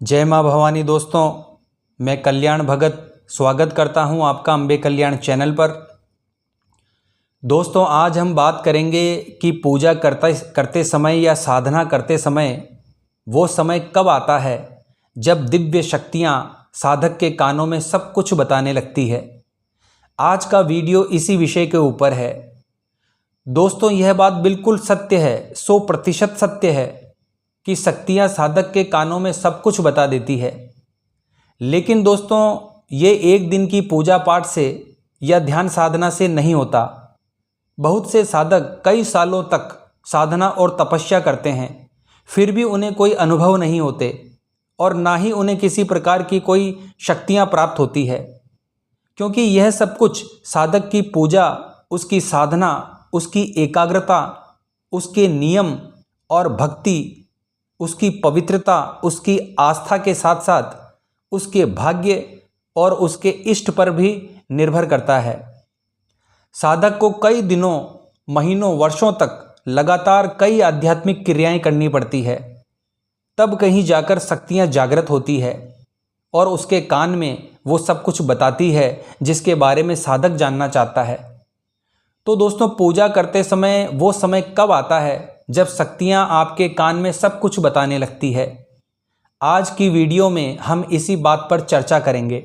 जय माँ भवानी। दोस्तों, मैं कल्याण भगत स्वागत करता हूँ आपका अम्बे कल्याण चैनल पर। दोस्तों, आज हम बात करेंगे कि पूजा करते समय या साधना करते समय वो समय कब आता है जब दिव्य शक्तियाँ साधक के कानों में सब कुछ बताने लगती है। आज का वीडियो इसी विषय के ऊपर है। दोस्तों, यह बात बिल्कुल सत्य है, 100% सत्य है कि शक्तियाँ साधक के कानों में सब कुछ बता देती है। लेकिन दोस्तों, ये एक दिन की पूजा पाठ से या ध्यान साधना से नहीं होता। बहुत से साधक कई सालों तक साधना और तपस्या करते हैं, फिर भी उन्हें कोई अनुभव नहीं होते और ना ही उन्हें किसी प्रकार की कोई शक्तियाँ प्राप्त होती है, क्योंकि यह सब कुछ साधक की पूजा, उसकी साधना, उसकी एकाग्रता, उसके नियम और भक्ति, उसकी पवित्रता, उसकी आस्था के साथ साथ उसके भाग्य और उसके इष्ट पर भी निर्भर करता है। साधक को कई दिनों, महीनों, वर्षों तक लगातार कई आध्यात्मिक क्रियाएं करनी पड़ती है, तब कहीं जाकर शक्तियां जागृत होती है और उसके कान में वो सब कुछ बताती है जिसके बारे में साधक जानना चाहता है। तो दोस्तों, पूजा करते समय वो समय कब आता है जब शक्तियां आपके कान में सब कुछ बताने लगती है? आज की वीडियो में हम इसी बात पर चर्चा करेंगे।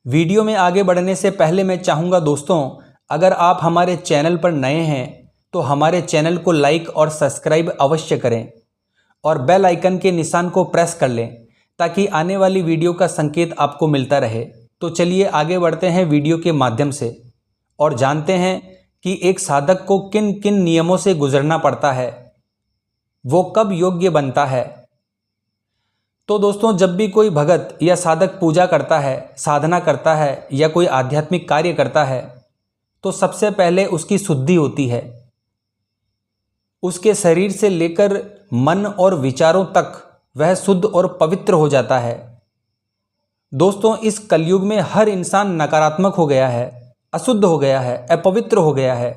वीडियो में आगे बढ़ने से पहले मैं चाहूँगा दोस्तों, अगर आप हमारे चैनल पर नए हैं तो हमारे चैनल को लाइक और सब्सक्राइब अवश्य करें और बेल आइकन के निशान को प्रेस कर लें ताकि आने वाली वीडियो का संकेत आपको मिलता रहे। तो चलिए आगे बढ़ते हैं वीडियो के माध्यम से और जानते हैं कि एक साधक को किन किन नियमों से गुजरना पड़ता है, वो कब योग्य बनता है। तो दोस्तों, जब भी कोई भगत या साधक पूजा करता है, साधना करता है या कोई आध्यात्मिक कार्य करता है, तो सबसे पहले उसकी शुद्धि होती है। उसके शरीर से लेकर मन और विचारों तक वह शुद्ध और पवित्र हो जाता है। दोस्तों, इस कलयुग में हर इंसान नकारात्मक हो गया है, अशुद्ध हो गया है, अपवित्र हो गया है।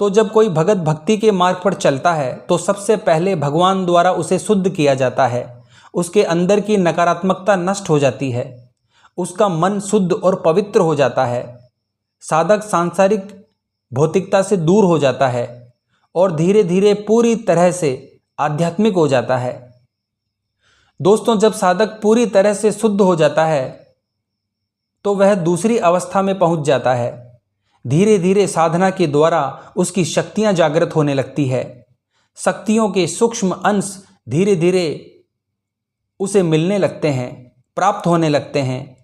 तो जब कोई भगत भक्ति के मार्ग पर चलता है तो सबसे पहले भगवान द्वारा उसे शुद्ध किया जाता है। उसके अंदर की नकारात्मकता नष्ट हो जाती है, उसका मन शुद्ध और पवित्र हो जाता है। साधक सांसारिक भौतिकता से दूर हो जाता है और धीरे धीरे पूरी तरह से आध्यात्मिक हो जाता है। दोस्तों, जब साधक पूरी तरह से शुद्ध हो जाता है तो वह दूसरी अवस्था में पहुंच जाता है। धीरे धीरे साधना के द्वारा उसकी शक्तियां जागृत होने लगती है। शक्तियों के सूक्ष्म अंश धीरे धीरे उसे मिलने लगते हैं, प्राप्त होने लगते हैं।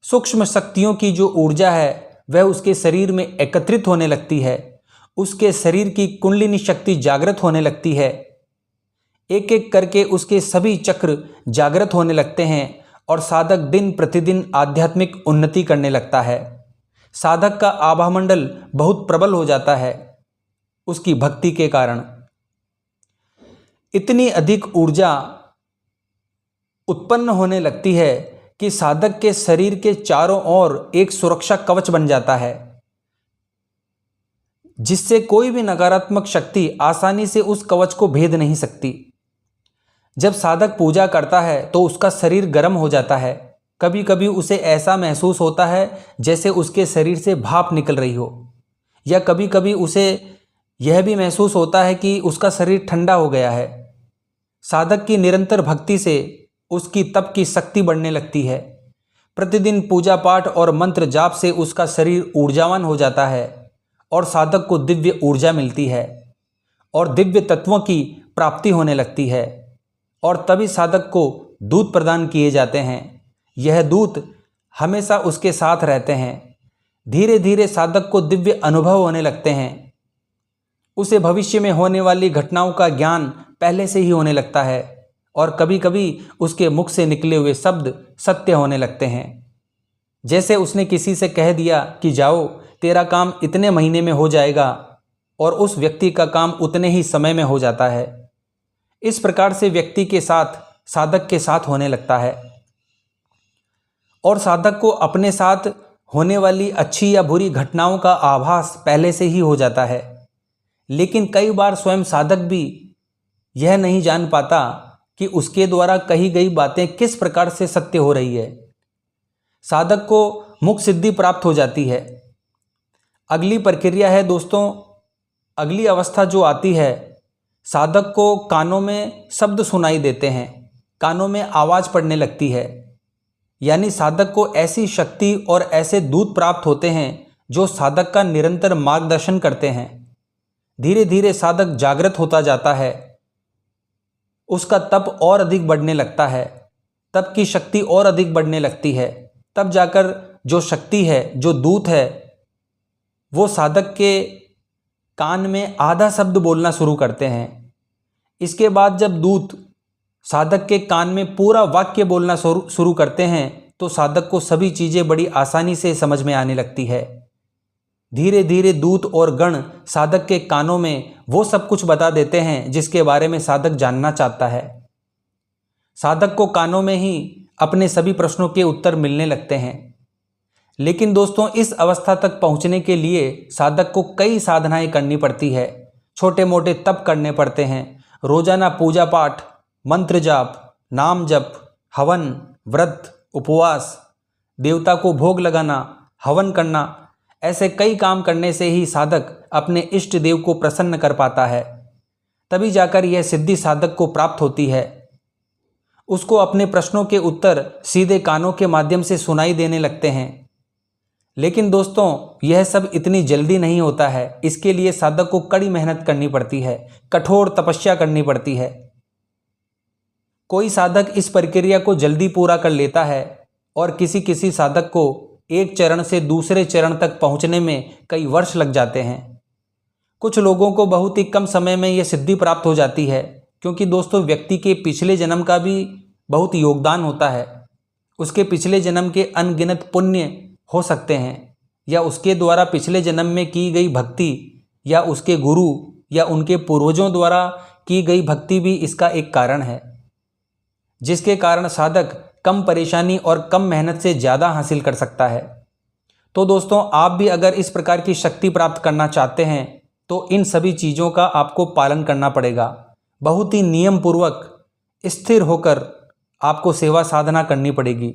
सूक्ष्म शक्तियों की जो ऊर्जा है वह उसके शरीर में एकत्रित होने लगती है। उसके शरीर की कुंडलिनी शक्ति जागृत होने लगती है। एक एक करके उसके सभी चक्र जागृत होने लगते हैं और साधक दिन प्रतिदिन आध्यात्मिक उन्नति करने लगता है। साधक का आभामंडल बहुत प्रबल हो जाता है उसकी भक्ति के कारण। इतनी अधिक ऊर्जा उत्पन्न होने लगती है कि साधक के शरीर के चारों ओर एक सुरक्षा कवच बन जाता है, जिससे कोई भी नकारात्मक शक्ति आसानी से उस कवच को भेद नहीं सकती। जब साधक पूजा करता है तो उसका शरीर गर्म हो जाता है। कभी कभी उसे ऐसा महसूस होता है जैसे उसके शरीर से भाप निकल रही हो, या कभी कभी उसे यह भी महसूस होता है कि उसका शरीर ठंडा हो गया है। साधक की निरंतर भक्ति से उसकी तप की शक्ति बढ़ने लगती है। प्रतिदिन पूजा पाठ और मंत्र जाप से उसका शरीर ऊर्जावान हो जाता है और साधक को दिव्य ऊर्जा मिलती है और दिव्य तत्वों की प्राप्ति होने लगती है और तभी साधक को दूत प्रदान किए जाते हैं। यह दूत हमेशा उसके साथ रहते हैं। धीरे धीरे साधक को दिव्य अनुभव होने लगते हैं। उसे भविष्य में होने वाली घटनाओं का ज्ञान पहले से ही होने लगता है और कभी कभी उसके मुख से निकले हुए शब्द सत्य होने लगते हैं। जैसे उसने किसी से कह दिया कि जाओ, तेरा काम इतने महीने में हो जाएगा, और उस व्यक्ति का काम उतने ही समय में हो जाता है। इस प्रकार से व्यक्ति के साथ, साधक के साथ होने लगता है और साधक को अपने साथ होने वाली अच्छी या बुरी घटनाओं का आभास पहले से ही हो जाता है। लेकिन कई बार स्वयं साधक भी यह नहीं जान पाता कि उसके द्वारा कही गई बातें किस प्रकार से सत्य हो रही है। साधक को मुख सिद्धि प्राप्त हो जाती है। अगली प्रक्रिया है दोस्तों, अगली अवस्था जो आती है, साधक को कानों में शब्द सुनाई देते हैं, कानों में आवाज़ पड़ने लगती है। यानी साधक को ऐसी शक्ति और ऐसे दूत प्राप्त होते हैं जो साधक का निरंतर मार्गदर्शन करते हैं। धीरे धीरे साधक जागृत होता जाता है, उसका तप और अधिक बढ़ने लगता है, तप की शक्ति और अधिक बढ़ने लगती है। तब जाकर जो शक्ति है, जो दूत है, वो साधक के कान में आधा शब्द बोलना शुरू करते हैं। इसके बाद जब दूत साधक के कान में पूरा वाक्य बोलना शुरू करते हैं तो साधक को सभी चीज़ें बड़ी आसानी से समझ में आने लगती है। धीरे धीरे दूत और गण साधक के कानों में वो सब कुछ बता देते हैं जिसके बारे में साधक जानना चाहता है। साधक को कानों में ही अपने सभी प्रश्नों के उत्तर मिलने लगते हैं। लेकिन दोस्तों, इस अवस्था तक पहुंचने के लिए साधक को कई साधनाएं करनी पड़ती है, छोटे मोटे तप करने पड़ते हैं। रोजाना पूजा पाठ, मंत्र जाप, नाम जप, हवन, व्रत, उपवास, देवता को भोग लगाना, हवन करना, ऐसे कई काम करने से ही साधक अपने इष्ट देव को प्रसन्न कर पाता है। तभी जाकर यह सिद्धि साधक को प्राप्त होती है। उसको अपने प्रश्नों के उत्तर सीधे कानों के माध्यम से सुनाई देने लगते हैं। लेकिन दोस्तों, यह सब इतनी जल्दी नहीं होता है। इसके लिए साधक को कड़ी मेहनत करनी पड़ती है, कठोर तपस्या करनी पड़ती है। कोई साधक इस प्रक्रिया को जल्दी पूरा कर लेता है और किसी किसी साधक को एक चरण से दूसरे चरण तक पहुंचने में कई वर्ष लग जाते हैं। कुछ लोगों को बहुत ही कम समय में यह सिद्धि प्राप्त हो जाती है, क्योंकि दोस्तों व्यक्ति के पिछले जन्म का भी बहुत योगदान होता है। उसके पिछले जन्म के अनगिनत पुण्य हो सकते हैं, या उसके द्वारा पिछले जन्म में की गई भक्ति, या उसके गुरु या उनके पूर्वजों द्वारा की गई भक्ति भी इसका एक कारण है, जिसके कारण साधक कम परेशानी और कम मेहनत से ज़्यादा हासिल कर सकता है। तो दोस्तों, आप भी अगर इस प्रकार की शक्ति प्राप्त करना चाहते हैं तो इन सभी चीज़ों का आपको पालन करना पड़ेगा। बहुत ही नियम पूर्वक स्थिर होकर आपको सेवा साधना करनी पड़ेगी,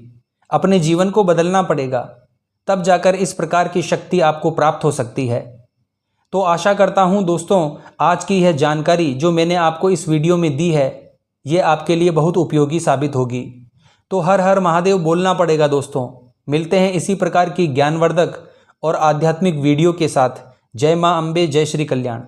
अपने जीवन को बदलना पड़ेगा, तब जाकर इस प्रकार की शक्ति आपको प्राप्त हो सकती है। तो आशा करता हूँ दोस्तों, आज की यह जानकारी जो मैंने आपको इस वीडियो में दी है, ये आपके लिए बहुत उपयोगी साबित होगी। तो हर हर महादेव बोलना पड़ेगा दोस्तों। मिलते हैं इसी प्रकार की ज्ञानवर्धक और आध्यात्मिक वीडियो के साथ। जय मां अम्बे, जय श्री कल्याण।